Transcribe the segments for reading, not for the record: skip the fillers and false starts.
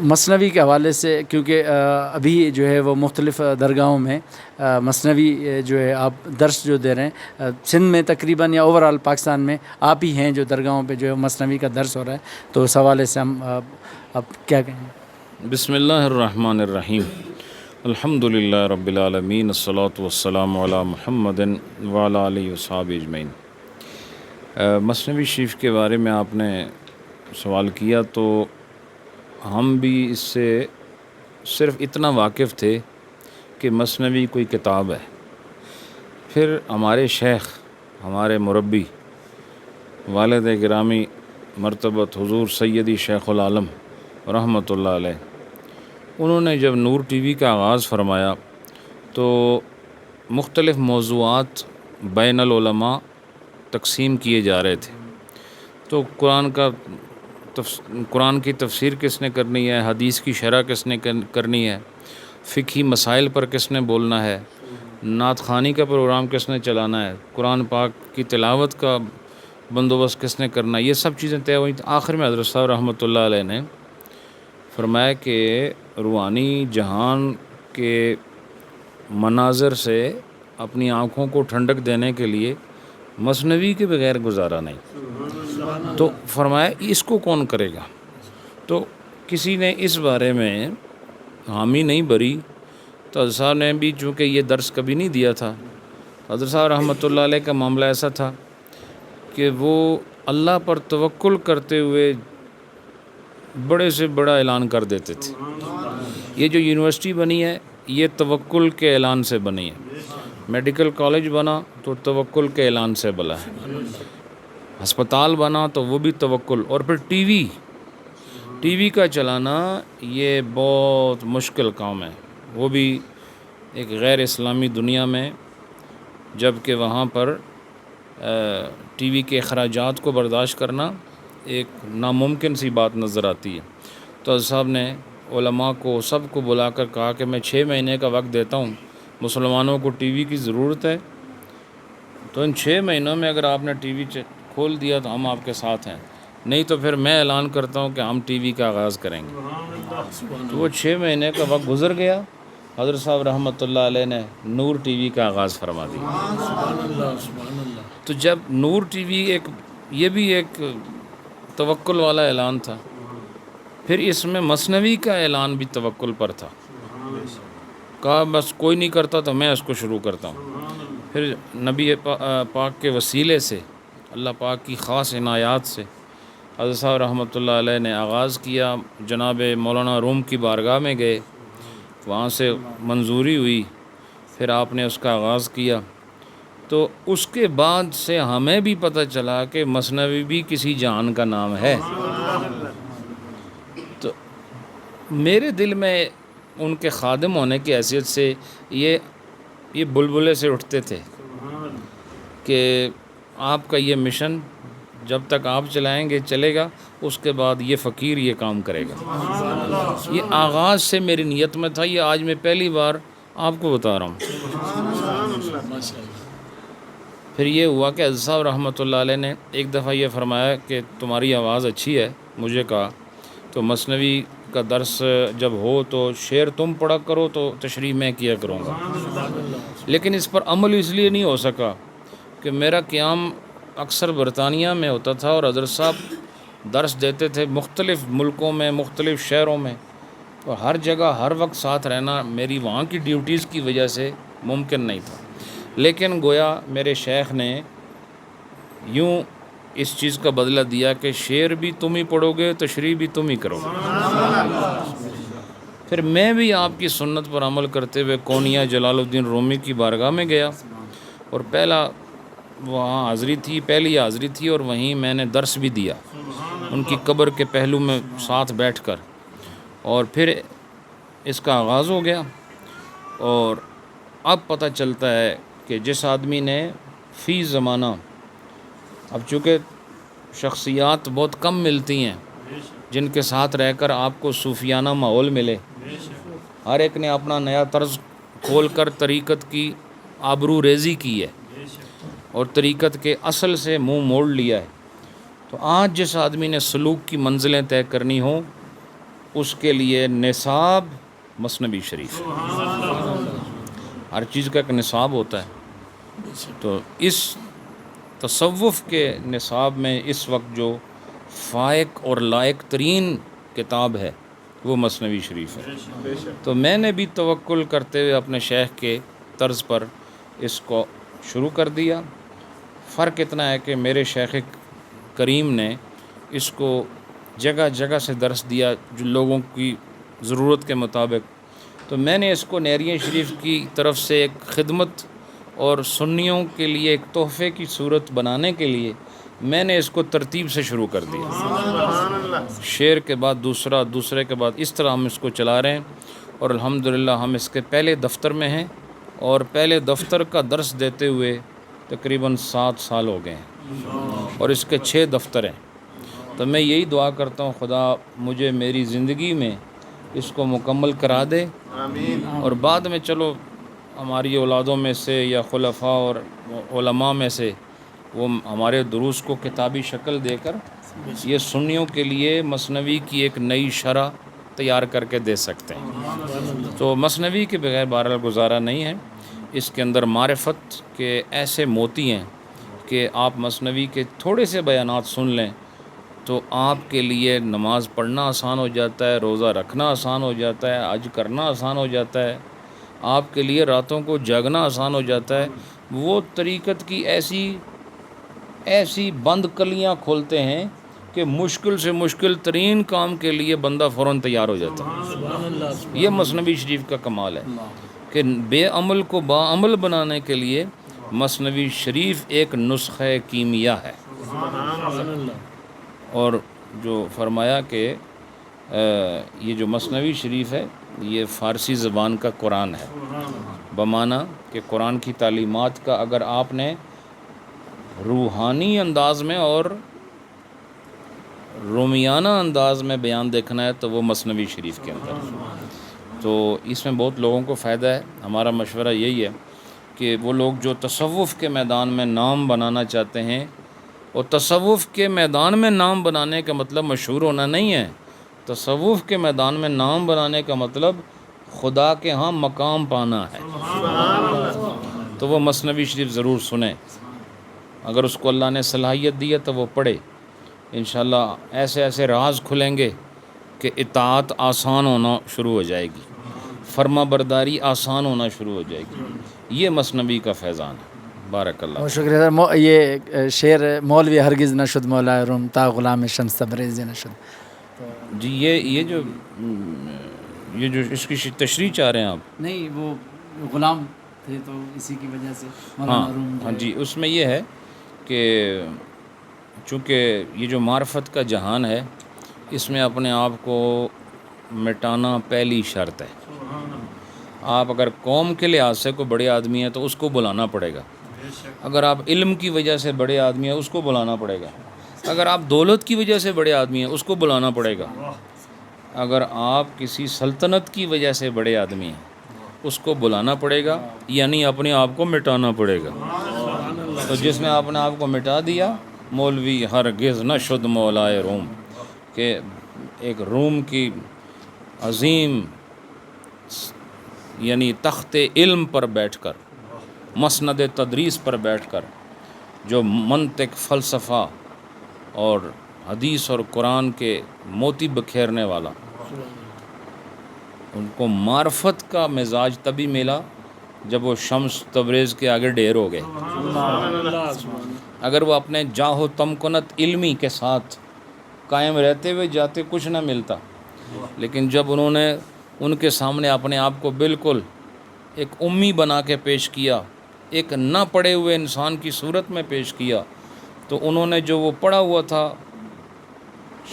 مثنوی کے حوالے سے، کیونکہ ابھی جو ہے وہ مختلف درگاہوں میں مثنوی جو ہے آپ درس جو دے رہے ہیں، سندھ میں تقریباً یا اوور آل پاکستان میں آپ ہی ہیں جو درگاہوں پہ جو ہے مثنوی کا درس ہو رہا ہے، تو اس حوالے سے ہم اب کیا کہیں گے؟ بسم اللہ الرحمن الرحیم، الحمد للہ رب العالمین، الصلاۃ والسلام علی محمد وعلی آلہ وصحبہ اجمعین۔ مثنوی شریف کے بارے میں آپ نے سوال کیا تو ہم بھی اس سے صرف اتنا واقف تھے کہ مثنوی کوئی کتاب ہے، پھر ہمارے شیخ، ہمارے مربی، والد گرامی مرتبت حضور سیدی شیخ العالم رحمۃ اللہ علیہ، انہوں نے جب نور ٹی وی کا آغاز فرمایا تو مختلف موضوعات بین العلماء تقسیم کیے جا رہے تھے، تو قرآن کی تفسیر کس نے کرنی ہے، حدیث کی شرح کس نے کرنی ہے، فقہی مسائل پر کس نے بولنا ہے، نعت خوانی کا پروگرام کس نے چلانا ہے، قرآن پاک کی تلاوت کا بندوبست کس نے کرنا ہے، یہ سب چیزیں طے ہوئی۔ آخر میں حضرت صاحب رحمۃ اللہ علیہ نے فرمایا کہ روحانی جہان کے مناظر سے اپنی آنکھوں کو ٹھنڈک دینے کے لیے مثنوی کے بغیر گزارا نہیں، تو فرمایا اس کو کون کرے گا؟ تو کسی نے اس بارے میں حامی نہیں بھری، تو حضرت صاحب نے بھی چونکہ یہ درس کبھی نہیں دیا تھا، حضرت صاحب رحمۃ اللہ علیہ کا معاملہ ایسا تھا کہ وہ اللہ پر توکل کرتے ہوئے بڑے سے بڑا اعلان کر دیتے تھے۔ یہ جو یونیورسٹی بنی ہے یہ توکل کے اعلان سے بنی ہے، میڈیکل کالج بنا تو توکل کے اعلان سے بنا ہے، ہسپتال بنا تو وہ بھی توکل، اور پھر ٹی وی کا چلانا یہ بہت مشکل کام ہے، وہ بھی ایک غیر اسلامی دنیا میں، جب کہ وہاں پر ٹی وی کے اخراجات کو برداشت کرنا ایک ناممکن سی بات نظر آتی ہے۔ تو حضرت صاحب نے علماء کو سب کو بلا کر کہا کہ میں 6 مہینے کا وقت دیتا ہوں، مسلمانوں کو ٹی وی کی ضرورت ہے، تو ان 6 مہینوں میں اگر آپ نے ٹی وی کھول دیا تو ہم آپ کے ساتھ ہیں، نہیں تو پھر میں اعلان کرتا ہوں کہ ہم ٹی وی کا آغاز کریں گے۔ تو وہ 6 مہینے کا وقت گزر گیا، حضرت صاحب رحمۃ اللہ علیہ نے نور ٹی وی کا آغاز فرما دیا۔ تو جب نور ٹی وی یہ بھی ایک توکل والا اعلان تھا، پھر اس میں مثنوی کا اعلان بھی توکل پر تھا، کہا بس کوئی نہیں کرتا تو میں اس کو شروع کرتا ہوں۔ پھر نبی پاک کے وسیلے سے، اللہ پاک کی خاص عنایات سے حضرت صاحب رحمۃ اللہ علیہ نے آغاز کیا، جناب مولانا روم کی بارگاہ میں گئے، وہاں سے منظوری ہوئی، پھر آپ نے اس کا آغاز کیا، تو اس کے بعد سے ہمیں بھی پتہ چلا کہ مثنوی بھی کسی جہان کا نام ہے۔ تو میرے دل میں ان کے خادم ہونے کی حیثیت سے یہ بلبلے سے اٹھتے تھے کہ آپ کا یہ مشن جب تک آپ چلائیں گے چلے گا، اس کے بعد یہ فقیر یہ کام کرے گا۔ یہ آغاز سے میری نیت میں تھا، یہ آج میں پہلی بار آپ کو بتا رہا ہوں۔ پھر یہ ہوا کہ حضرت صاحب رحمۃ اللہ علیہ نے ایک دفعہ یہ فرمایا کہ تمہاری آواز اچھی ہے، مجھے کہا تو مثنوی کا درس جب ہو تو شعر تم پڑھا کرو تو تشریح میں کیا کروں گا، لیکن اس پر عمل اس لیے نہیں ہو سکا کہ میرا قیام اکثر برطانیہ میں ہوتا تھا اور حضرت صاحب درس دیتے تھے مختلف ملکوں میں، مختلف شہروں میں، تو ہر جگہ ہر وقت ساتھ رہنا میری وہاں کی ڈیوٹیز کی وجہ سے ممکن نہیں تھا۔ لیکن گویا میرے شیخ نے یوں اس چیز کا بدلہ دیا کہ شعر بھی تم ہی پڑھو گے، تشریح بھی تم ہی کرو گے۔ پھر میں بھی آپ کی سنت پر عمل کرتے ہوئے کونیا جلال الدین رومی کی بارگاہ میں گیا، اور وہاں پہلی حاضری تھی، اور وہیں میں نے درس بھی دیا ان کی قبر کے پہلو میں ساتھ بیٹھ کر، اور پھر اس کا آغاز ہو گیا۔ اور اب پتہ چلتا ہے کہ جس آدمی نے فی زمانہ، اب چونکہ شخصیات بہت کم ملتی ہیں جن کے ساتھ رہ کر آپ کو صوفیانہ ماحول ملے، ہر ایک نے اپنا نیا طرز کھول کر طریقت کی آبرو ریزی کی ہے اور طریقت کے اصل سے منہ موڑ لیا ہے۔ تو آج جس آدمی نے سلوک کی منزلیں طے کرنی ہوں اس کے لیے نصاب مثنوی شریف ہے۔ ہر چیز کا ایک نصاب ہوتا ہے، تو اس تصوف کے نصاب میں اس وقت جو فائق اور لائق ترین کتاب ہے وہ مثنوی شریف ہے۔ تو میں نے بھی توکل کرتے ہوئے اپنے شیخ کے طرز پر اس کو شروع کر دیا۔ فرق اتنا ہے کہ میرے شیخ کریم نے اس کو جگہ جگہ سے درس دیا جو لوگوں کی ضرورت کے مطابق، تو میں نے اس کو نیریہ شریف کی طرف سے ایک خدمت اور سنیوں کے لیے ایک تحفے کی صورت بنانے کے لیے میں نے اس کو ترتیب سے شروع کر دیا، شعر کے بعد دوسرا، دوسرے کے بعد، اس طرح ہم اس کو چلا رہے ہیں، اور الحمدللہ ہم اس کے پہلے دفتر میں ہیں، اور پہلے دفتر کا درس دیتے ہوئے تقریباً 7 سال ہو گئے ہیں، اور اس کے 6 دفتر ہیں۔ تو میں یہی دعا کرتا ہوں خدا مجھے میری زندگی میں اس کو مکمل کرا دے، اور بعد میں چلو ہماری اولادوں میں سے یا خلفاء اور علماء میں سے وہ ہمارے دروس کو کتابی شکل دے کر یہ سنیوں کے لیے مثنوی کی ایک نئی شرح تیار کر کے دے سکتے ہیں۔ تو مثنوی کے بغیر بہرحال گزارا نہیں ہے، اس کے اندر معرفت کے ایسے موتی ہیں کہ آپ مثنوی کے تھوڑے سے بیانات سن لیں تو آپ کے لیے نماز پڑھنا آسان ہو جاتا ہے، روزہ رکھنا آسان ہو جاتا ہے، حج کرنا آسان ہو جاتا ہے، آپ کے لیے راتوں کو جاگنا آسان ہو جاتا ہے۔ وہ طریقت کی ایسی بند کلیاں کھولتے ہیں کہ مشکل سے مشکل ترین کام کے لیے بندہ فوراً تیار ہو جاتا ہے۔ یہ مثنوی شریف کا کمال ہے کہ بے عمل کو باعمل بنانے کے لیے مثنوی شریف ایک نسخہ کیمیا ہے۔ اور جو فرمایا کہ یہ جو مثنوی شریف ہے یہ فارسی زبان کا قرآن ہے، بمعنی کہ قرآن کی تعلیمات کا اگر آپ نے روحانی انداز میں اور رومیانہ انداز میں بیان دیکھنا ہے تو وہ مثنوی شریف کے اندر ہے۔ تو اس میں بہت لوگوں کو فائدہ ہے۔ ہمارا مشورہ یہی ہے کہ وہ لوگ جو تصوف کے میدان میں نام بنانا چاہتے ہیں، اور تصوف کے میدان میں نام بنانے کا مطلب مشہور ہونا نہیں ہے، تصوف کے میدان میں نام بنانے کا مطلب خدا کے ہاں مقام پانا ہے، تو وہ مثنوی شریف ضرور سنیں۔ اگر اس کو اللہ نے صلاحیت دی ہے تو وہ پڑھے، انشاءاللہ ایسے ایسے راز کھلیں گے کہ اطاعت آسان ہونا شروع ہو جائے گی، فرما برداری آسان ہونا شروع ہو جائے گی۔ یہ مثنوی کا فیضان ہے۔ بارک اللہ۔ بہت شکریہ سر۔ یہ شعر مولوی ہرگز نہ شد مولا روم تا غلام شمس تبریز نہ شد، جی یہ جو اس کی تشریح چاہ رہے ہیں آپ؟ نہیں وہ غلام تھے تو اسی کی وجہ سے ہاں مولانا روم ہاں جی، اس میں یہ ہے کہ چونکہ یہ جو معرفت کا جہان ہے اس میں اپنے آپ کو مٹانا پہلی شرط ہے۔ آپ اگر قوم کے لحاظ سے کوئی بڑے آدمی ہیں تو اس کو بلانا پڑے گا، اگر آپ علم کی وجہ سے بڑے آدمی ہیں اس کو بلانا پڑے گا، اگر آپ دولت کی وجہ سے بڑے آدمی ہیں اس کو بلانا پڑے گا، اگر آپ کسی سلطنت کی وجہ سے بڑے آدمی ہیں اس کو بلانا پڑے گا، یعنی اپنے آپ کو مٹانا پڑے گا۔ تو جس نے اپنے آپ کو مٹا دیا، مولوی ہرگز نہ شد مولائے روم، کہ ایک روم کی عظیم یعنی تخت علم پر بیٹھ کر، مسند تدریس پر بیٹھ کر جو منطق، فلسفہ اور حدیث اور قرآن کے موتی بکھیرنے والا، ان کو معرفت کا مزاج تبھی ملا جب وہ شمس تبریز کے آگے ڈھیر ہو گئے۔ اگر وہ اپنے جاہ و تمکنت علمی کے ساتھ قائم رہتے ہوئے جاتے کچھ نہ ملتا، لیکن جب انہوں نے ان کے سامنے اپنے آپ کو بالکل ایک امی بنا کے پیش کیا، ایک نہ پڑھے ہوئے انسان کی صورت میں پیش کیا، تو انہوں نے جو وہ پڑھا ہوا تھا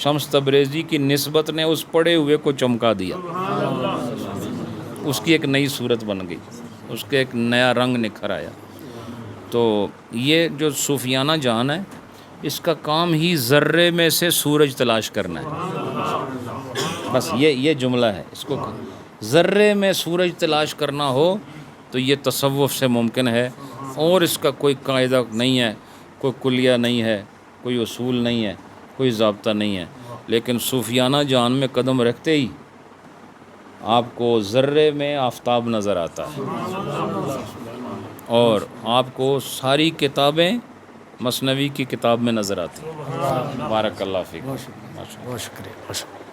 شمس تبریزی کی نسبت نے اس پڑھے ہوئے کو چمکا دیا، اس کی ایک نئی صورت بن گئی، اس کے ایک نیا رنگ نکھر آیا۔ تو یہ جو صوفیانہ جہان ہے اس کا کام ہی ذرے میں سے سورج تلاش کرنا ہے، بس یہ جملہ ہے، اس کو ذرے میں سورج تلاش کرنا ہو تو یہ تصوف سے ممکن ہے، اور اس کا کوئی قاعدہ نہیں ہے، کوئی کلیہ نہیں ہے، کوئی اصول نہیں ہے، کوئی ضابطہ نہیں ہے۔ لیکن صوفیانہ جان میں قدم رکھتے ہی آپ کو ذرے میں آفتاب نظر آتا ہے اور آپ کو ساری کتابیں مثنوی کی کتاب میں نظر آتی ہیں۔ بارک اللہ فیک۔ بہت شکریہ، بہت شکریہ، بہت شکریہ۔